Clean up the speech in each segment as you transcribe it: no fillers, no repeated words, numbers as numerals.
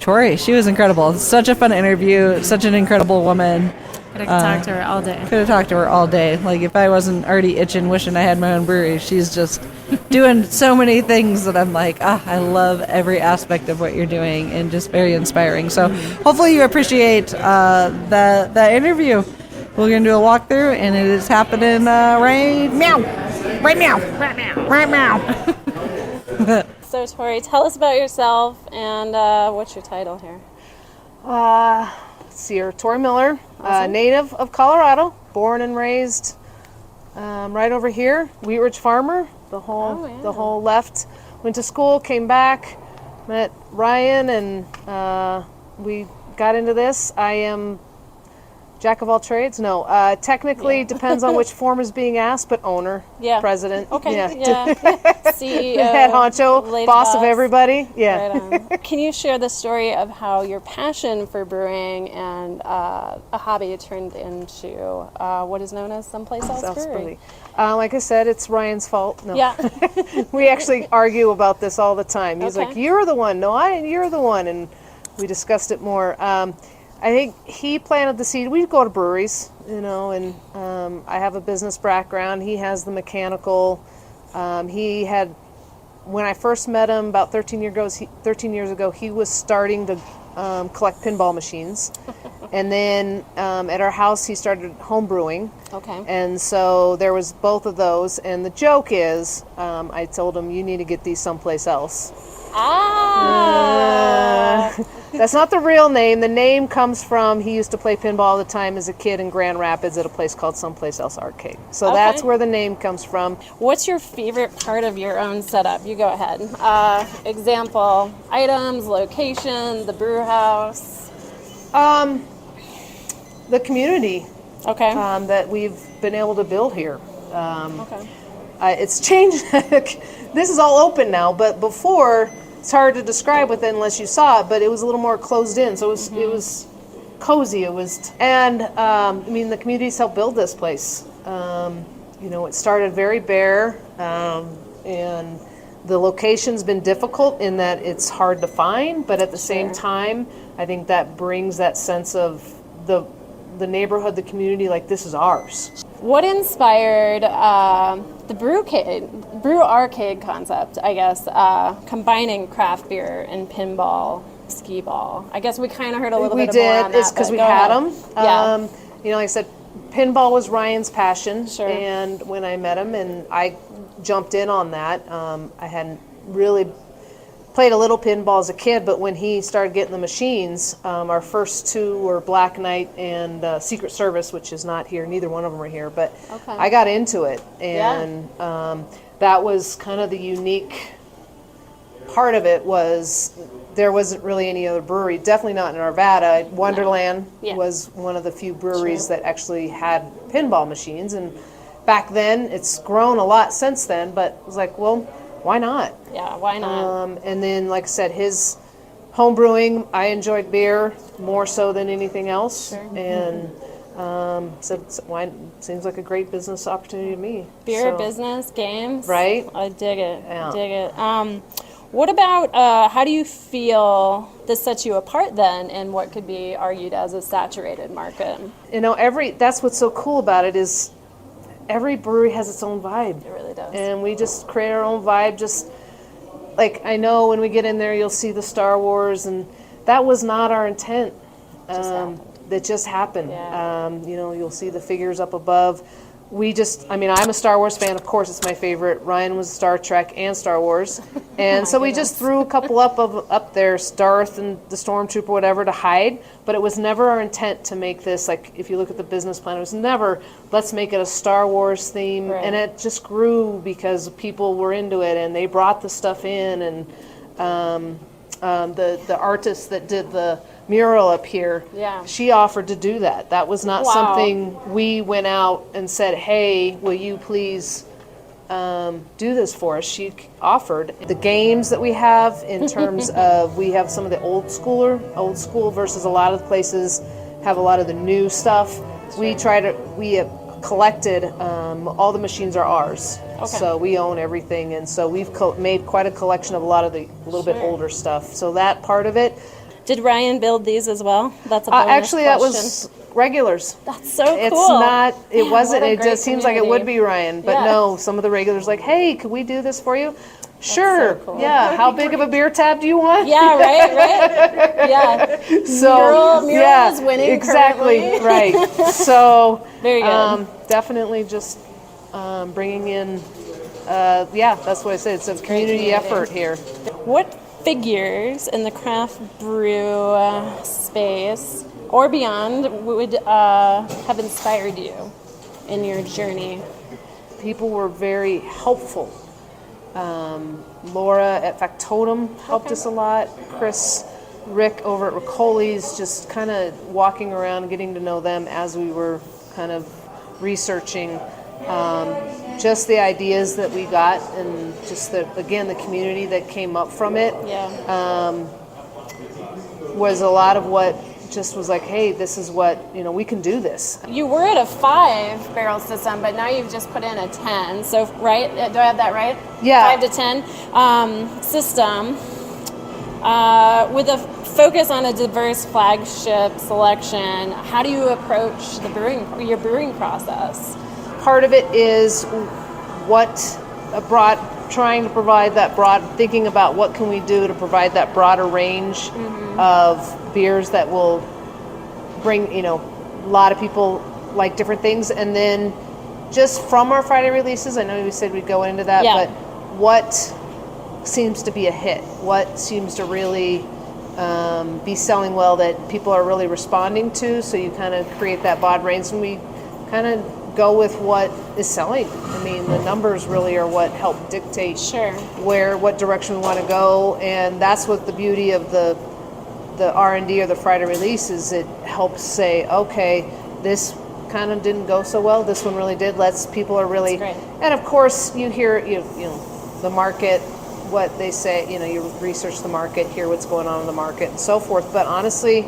Tori, she was incredible. Such a fun interview. Such an incredible woman. Could have talked to her all day. Could have talked to her all day. Like, if I wasn't already itching, wishing I had my own brewery, she's just doing so many things that I'm like, I love every aspect of what you're doing, and just very inspiring. So hopefully you appreciate that interview. We're going to do a walkthrough, and it is happening right now. So, Tori, tell us about yourself and what's your title here? Let's see here, Tori Miller, native of Colorado, born and raised right over here, Wheat Ridge farmer. The whole left, went to school, came back, met Ryan, and we got into this. I am jack of all trades. No, technically depends on which form is being asked, but owner, president, CEO, head honcho, boss of everybody. Right on. Can you share the story of how your passion for brewing and a hobby turned into what is known as SomePlace Else Brewery? Like I said, it's Ryan's fault. No. Yeah. We actually argue about this all the time. He's like, "You're the one." No, you're the one, and we discussed it more. I think he planted the seed. We go to breweries, and I have a business background. He has the mechanical. He had, when I first met him about 13 years ago, he was starting to collect pinball machines. And then at our house, he started home brewing. Okay. And so there was both of those. And the joke is, I told him, you need to get these someplace else. That's not the real name. The name comes from, he used to play pinball all the time as a kid in Grand Rapids at a place called SomePlace Else Arcade. So that's where the name comes from. What's your favorite part of your own setup? You go ahead. Example, items, location, the brew house. The community Okay. that we've been able to build here. It's changed. This is all open now, but before, it's hard to describe it unless you saw it, but it was a little more closed in, so it was cozy. The community's helped build this place. It started very bare, and the location's been difficult in that it's hard to find, but at the same time, I think that brings that sense of the neighborhood, the community, like this is ours. What inspired the brew arcade concept, I guess, combining craft beer and pinball, skee ball? I guess we kind of heard a little bit more on that. It's because we had them. Yeah. Like I said, pinball was Ryan's passion. Sure. And when I met him and I jumped in on that, I hadn't really played a little pinball as a kid, but when he started getting the machines, our first two were Black Knight and Secret Service, which is not here. Neither one of them are here, but I got into it, and that was kind of the unique part of it. Was there wasn't really any other brewery, definitely not in Arvada. Wonderland was one of the few breweries that actually had pinball machines, and back then, it's grown a lot since then, but it was like, well, why not? Yeah, why not? And then, like I said, his home brewing, I enjoyed beer more so than anything else. Sure. And said, wine seems like a great business opportunity to me. Beer, business, games. Right? I dig it. Yeah. Dig it. What about, how do you feel this sets you apart then in what could be argued as a saturated market? That's what's so cool about it is every brewery has its own vibe. It really does. And we just create our own vibe. Just like, I know when we get in there, you'll see the Star Wars, and that was not our intent. That just happened. Yeah. You'll see the figures up above. I'm a Star Wars fan, of course, it's my favorite. Ryan was Star Trek and Star Wars. And so we just threw a couple up there, Darth and the Stormtrooper, whatever, to hide. But it was never our intent to make this, like, if you look at the business plan, it was never, let's make it a Star Wars theme. Right. And it just grew because people were into it, and they brought the stuff in. And the artist that did the mural up here, she offered to do that. That was not something we went out and said, hey, will you please do this for us? She offered. The games that we have in terms of, we have some of the old school versus a lot of the places have a lot of the new stuff. We have collected, all the machines are ours. Okay. So we own everything, and so we've made quite a collection of a lot of the little bit older stuff. So that part of it, Did Ryan build these as well? That's a bonus Actually, that question. was regulars. That's so cool. It's not, it Man, wasn't, what a it great just seems like it would be Ryan. But Yeah. no, some of the regulars like, hey, could we do this for you? Sure. so cool. Yeah. How big of a beer tab do you want? Yeah, right. Yeah. So Mural is winning exactly currently. right. So Very good. definitely just bringing in. That's what I said. It's a community effort here. What figures in the craft brew space or beyond would have inspired you in your journey? People were very helpful. Laura at Factotum helped us a lot. Chris, Rick over at Riccoli's, just kind of walking around, getting to know them as we were kind of researching. Just the ideas that we got, and just the community that came up from it. Yeah. Was a lot of what just was like, hey, this is what, we can do this. You were at a 5-barrel system, but now you've just put in a 10. So, right? Do I have that right? Yeah. 5 to 10 system with a focus on a diverse flagship selection. How do you approach your brewing process? Part of it is trying to provide that broad, thinking about what can we do to provide that broader range of beers that will bring, a lot of people like different things. And then just from our Friday releases, I know we said we'd go into that, Yeah. but what seems to be a hit? What seems to really be selling well that people are really responding to? So you kind of create that broad range, and we kind of go with what is selling. I mean, the numbers really are what help dictate what direction we want to go, and that's what the beauty of the R&D or the Friday release is. It helps say, okay, this kind of didn't go so well, this one really did. People are really, and of course you hear the market, what they say, you research the market, hear what's going on in the market and so forth, but honestly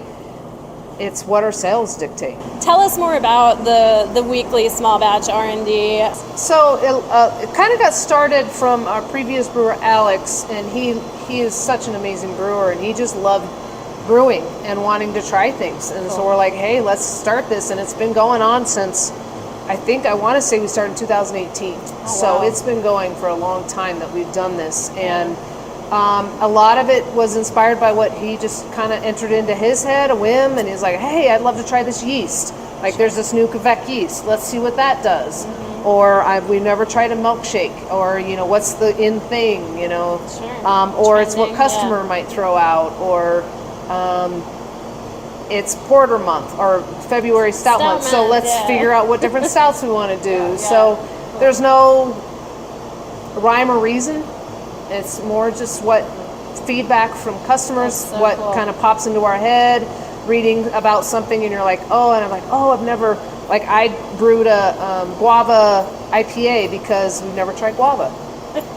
it's what our sales dictate. Tell us more about the weekly small batch R&D. So it kind of got started from our previous brewer, Alex, and he is such an amazing brewer, and he just loved brewing and wanting to try things. And so we're like, hey, let's start this. And it's been going on since, I want to say we started in 2018. So it's been going for a long time that we've done this. And a lot of it was inspired by what he just kind of entered into his head, a whim, and he's like, hey, I'd love to try this yeast. Like, there's this new Quebec yeast. Let's see what that does. Or we've never tried a milkshake. Or, what's the in thing, or it's what customer might throw out. Or it's Porter month or February Stout month. So let's figure out what different stouts we want to do. So there's no rhyme or reason. It's more just what feedback from customers, what kind of pops into our head, reading about something, and you're like, oh, and I'm like, oh, I've never, like, I brewed a guava IPA because we've never tried guava.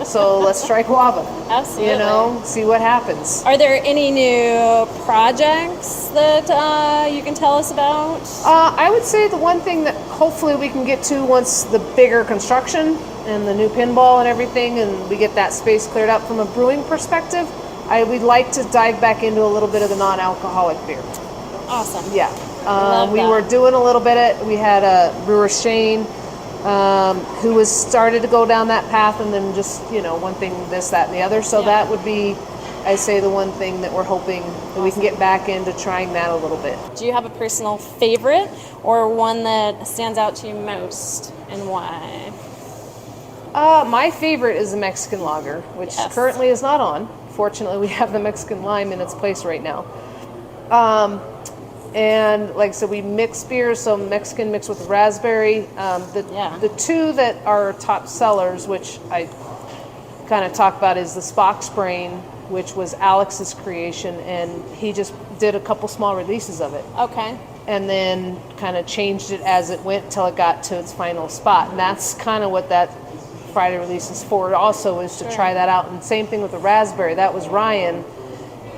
So let's try guava. Absolutely. See what happens. Are there any new projects that you can tell us about? I would say the one thing that hopefully we can get to once the bigger construction and the new pinball and everything, and we get that space cleared up from a brewing perspective, we'd like to dive back into a little bit of the non-alcoholic beer. Awesome. Yeah. We were doing a little bit we had a brewer, Shane, who was started to go down that path, and then just, one thing, this, that, and the other. So that would be, I say, the one thing that we're hoping that we can get back into trying that a little bit. Do you have a personal favorite or one that stands out to you most, and why? My favorite is the Mexican lager, which currently is not on. Fortunately, we have the Mexican lime in its place right now. And like I said, we mix beers, so Mexican mixed with raspberry. The two that are top sellers, which I kind of talk about, is the Spock's Brain, which was Alex's creation, and he just did a couple small releases of it. Okay. And then kind of changed it as it went till it got to its final spot. And that's kind of what that Friday release is for also, is to try that out. And same thing with the raspberry. That was Ryan.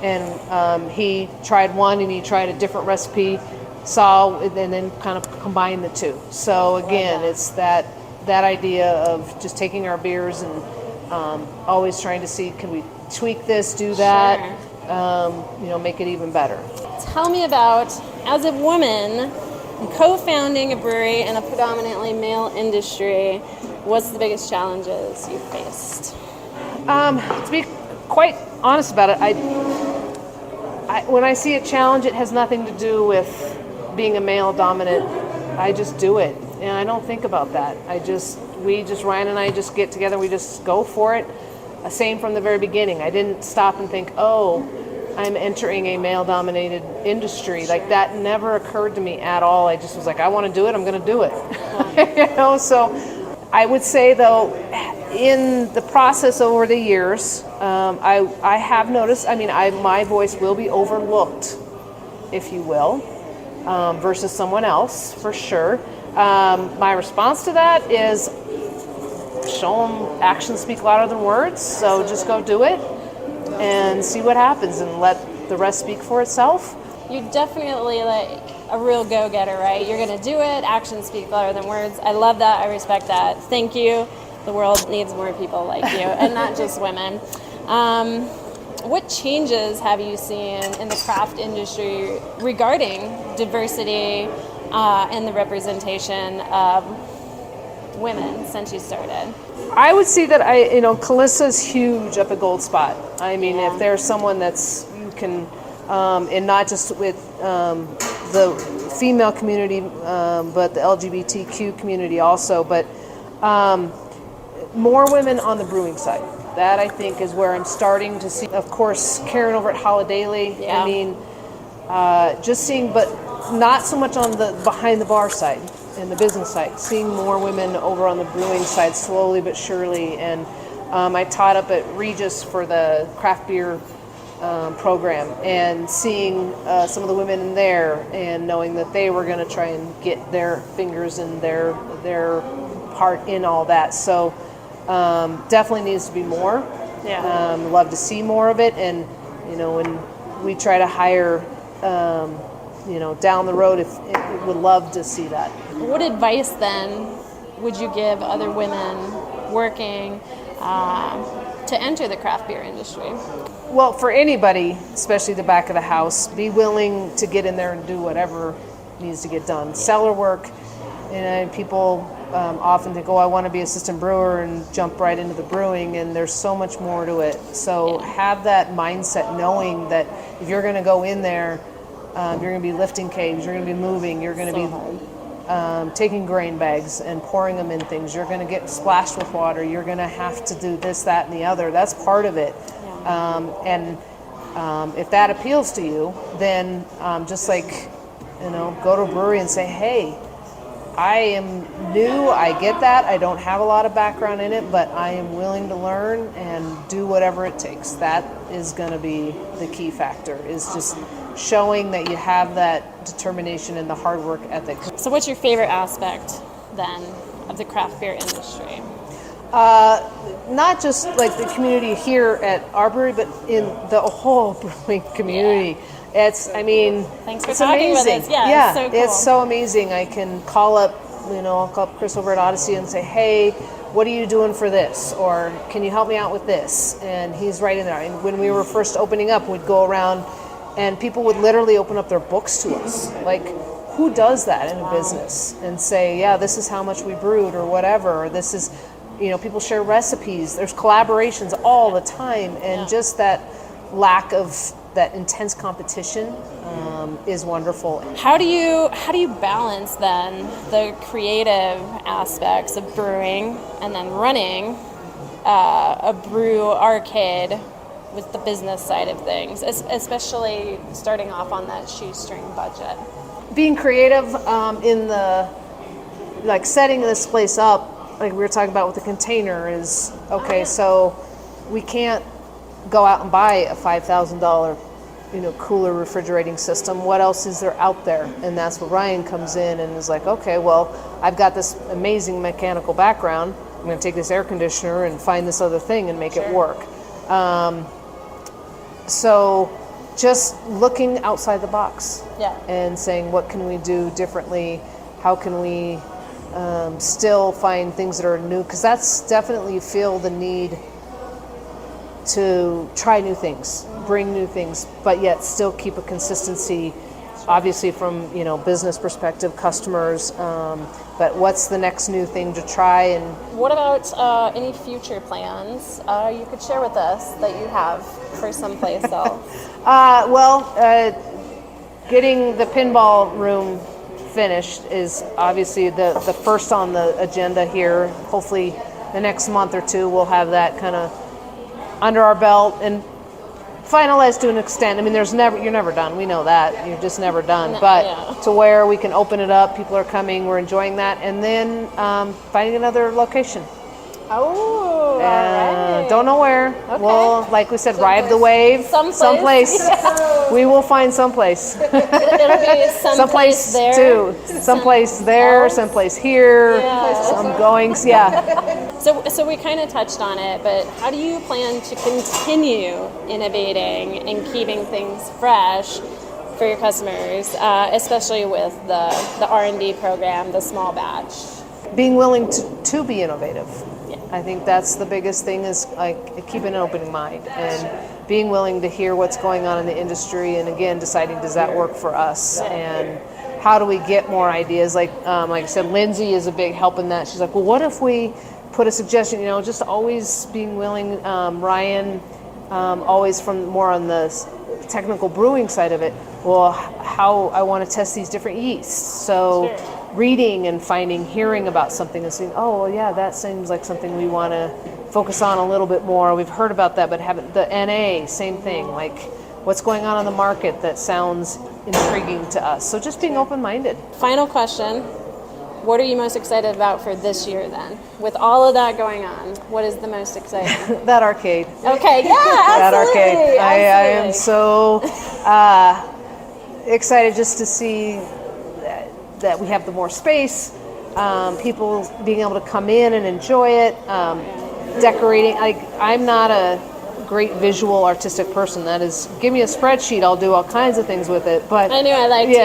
And he tried one, and he tried a different recipe, and then kind of combined the two. So again, it's that idea of just taking our beers and always trying to see, can we tweak this, do that, make it even better. Tell me about, as a woman, co-founding a brewery in a predominantly male industry, what's the biggest challenges you've faced? To be quite honest about it, I when I see a challenge, it has nothing to do with being a male dominant. I just do it, and I don't think about that. Ryan and I just get together, we just go for it. Same from the very beginning. I didn't stop and think, I'm entering a male-dominated industry. Like, that never occurred to me at all. I just was like, I want to do it, I'm going to do it. So I would say, though, in the process over the years, I have noticed, my voice will be overlooked, if you will, versus someone else, for sure. My response to that is, show them actions speak louder than words, so just go do it and see what happens and let the rest speak for itself. You're definitely like a real go-getter, right? You're going to do it, actions speak louder than words. I love that, I respect that. Thank you. The world needs more people like you, and not just women. What changes have you seen in the craft industry regarding diversity and the representation of women since you started? I would say that Calissa's huge up at Gold Spot. If there's someone you can, and not just with the female community, but the LGBTQ community also, but more women on the brewing side. That, I think, is where I'm starting to see. Of course, Karen over at Holidaily. Yeah. Just seeing, but not so much on the behind the bar side and the business side. Seeing more women over on the brewing side, slowly but surely. And I taught up at Regis for the craft beer program, and seeing some of the women in there, and knowing that they were going to try and get their fingers and their part in all that. So definitely needs to be more. Yeah. Love to see more of it, and when we try to hire, down the road, if would love to see that. What advice then would you give other women working to enter the craft beer industry? Well, for anybody, especially the back of the house, be willing to get in there and do whatever needs to get done. Cellar work, and people often think, I want to be assistant brewer and jump right into the brewing, and there's so much more to it. So have that mindset, knowing that if you're going to go in there, you're going to be lifting kegs, you're going to be moving, you're going to be taking grain bags and pouring them in things, you're going to get splashed with water, you're going to have to do this, that, and the other. That's part of it. If that appeals to you, then just like, go to a brewery and say, hey, I am new, I get that, I don't have a lot of background in it, but I am willing to learn and do whatever it takes. That is going to be the key factor, is just showing that you have that determination and the hard work ethic. So what's your favorite aspect then of the craft beer industry? Not just like the community here at our brewery, but in the whole brewing community. It's, Thanks for it's talking amazing. with us. Yeah, it's so cool. It's so amazing. I can call up, I'll call up Chris over at Odyssey and say, hey, what are you doing for this? Or can you help me out with this? And he's right in there. And when we were first opening up, we'd go around and people would literally open up their books to us. Like, who does that in a business? And say, yeah, this is how much we brewed, or whatever. Or this is, people share recipes. There's collaborations all the time. And just that lack of that intense competition is wonderful. How do you balance then the creative aspects of brewing and then running a brew arcade with the business side of things, especially starting off on that shoestring budget? Being creative in the setting this place up, like we were talking about with the container, is okay. So we can't go out and buy a $5,000 cooler refrigerating system. What else is there out there? And that's where Ryan comes in and is like, okay, well, I've got this amazing mechanical background. I'm going to take this air conditioner and find this other thing and make it work. So just looking outside the box and saying, what can we do differently? How can we still find things that are new? Because that's definitely, you feel the need to try new things, bring new things, but yet still keep a consistency, obviously from, business perspective, customers, but what's the next new thing to try. And what about any future plans you could share with us that you have for SomePlace Else? Getting the pinball room finished is obviously the first on the agenda here. Hopefully the next month or two we'll have that kind of under our belt and finalized to an extent. I mean, you're never done. We know that. You're just never done. But to where we can open it up, people are coming, we're enjoying that, and then finding another location. Oh, all right. Don't know where. Okay. We'll, like we said, ride the wave. Someplace. We will find someplace. It'll be someplace there. Too. Someplace there, someplace here, some goings. Yeah. So we kind of touched on it, but how do you plan to continue innovating and keeping things fresh for your customers, especially with the R&D program, the small batch? Being willing to be innovative. I think that's the biggest thing, is like keeping an open mind and being willing to hear what's going on in the industry, and again deciding, does that work for us, and how do we get more ideas. Like I said, Lindsay is a big help in that. She's like, well, what if we put a suggestion, just always being willing. Ryan, always from more on the technical brewing side of it, well, how I want to test these different yeasts. So reading and hearing about something and saying, oh, well, yeah, that seems like something we want to focus on a little bit more. We've heard about that, but haven't. The NA, same thing. Like, what's going on in the market that sounds intriguing to us. So just being open-minded. Final question. What are you most excited about for this year then? With all of that going on, what is the most exciting? That arcade. Okay, yeah, absolutely. That arcade. I am so excited just to see that we have the more space, people being able to come in and enjoy it, decorating. I'm not a great visual artistic person. That is, give me a spreadsheet, I'll do all kinds of things with it. But I knew I liked you.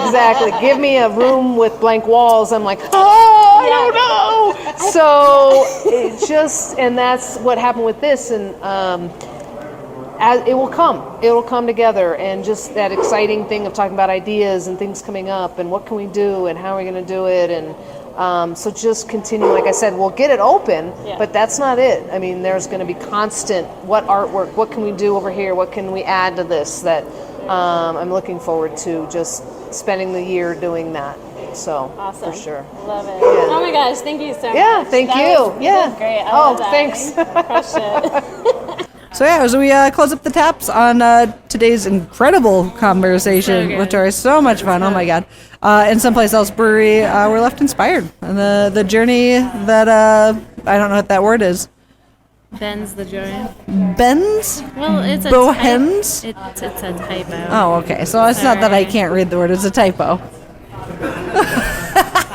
Exactly. Give me a room with blank walls, I'm like, I don't know. So and that's what happened with this, and as it will come together, and just that exciting thing of talking about ideas and things coming up and what can we do and how are we going to do it, and so just continue. Like I said, we'll get it open, but that's not it. I mean, there's going to be constant, what artwork, what can we do over here, what can we add to this, that I'm looking forward to just spending the year doing that. So awesome. For sure. Love it. Yeah. Oh my gosh, thank you so much. Yeah, thank you. That was great. I love that. Thanks. Crushed it. So as we close up the taps on today's incredible conversation with Tori, so much fun, oh my God. In SomePlace Else Brewery, we're left inspired. And the journey that, I don't know what that word is. Bends the joy. Bends? Well, it's a Bohens? It's a typo. Oh, okay. So it's not that I can't read the word, it's a typo.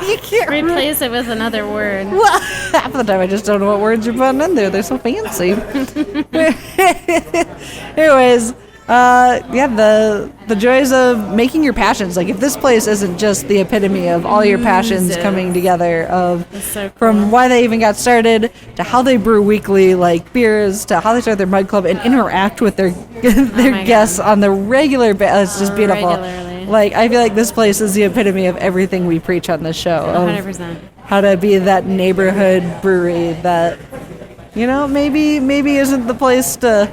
You can't replace it with another word. Well, half the time I just don't know what words you're putting in there. They're so fancy. Anyways, the joys of making your passions. Like, if this place isn't just the epitome of all your passions coming together, so cool. From why they even got started to how they brew weekly, like beers, to how they start their mud club and interact with their guests on the regular basis. It's just beautiful. Regularly. Like, I feel like this place is the epitome of everything we preach on this show. 100%. How to be that neighborhood brewery that, maybe isn't the place to,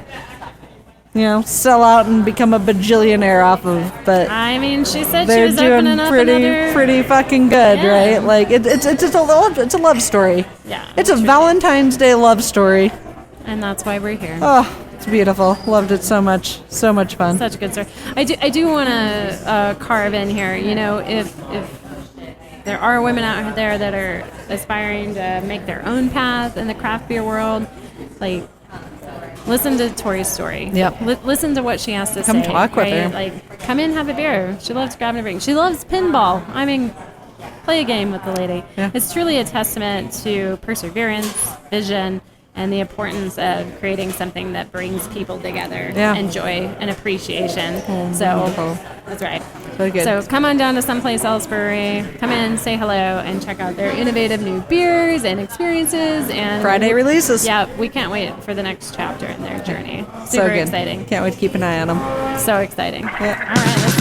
sell out and become a bajillionaire off of. But I mean, she said they're she was doing opening up pretty fucking good, right? Like, it's just a love story. Yeah. It's a Valentine's Day love story. And that's why we're here. Oh. It's beautiful. Loved it so much. So much fun. Such a good story. I do want to carve in here. If there are women out there that are aspiring to make their own path in the craft beer world, like, listen to Tori's story. Yep. Listen to what she has to say. Come talk with her. Like, come in, have a beer. She loves grabbing a drink. She loves pinball. I mean, play a game with the lady. Yeah. It's truly a testament to perseverance, vision, and the importance of creating something that brings people together and joy and appreciation. Wonderful. That's right. So good. So come on down to SomePlace Else Brewery. Come in, say hello, and check out their innovative new beers and experiences. And Friday releases. Yeah, we can't wait for the next chapter in their journey. So Super good. exciting. Can't wait to keep an eye on them. So exciting. Yeah. All right, let's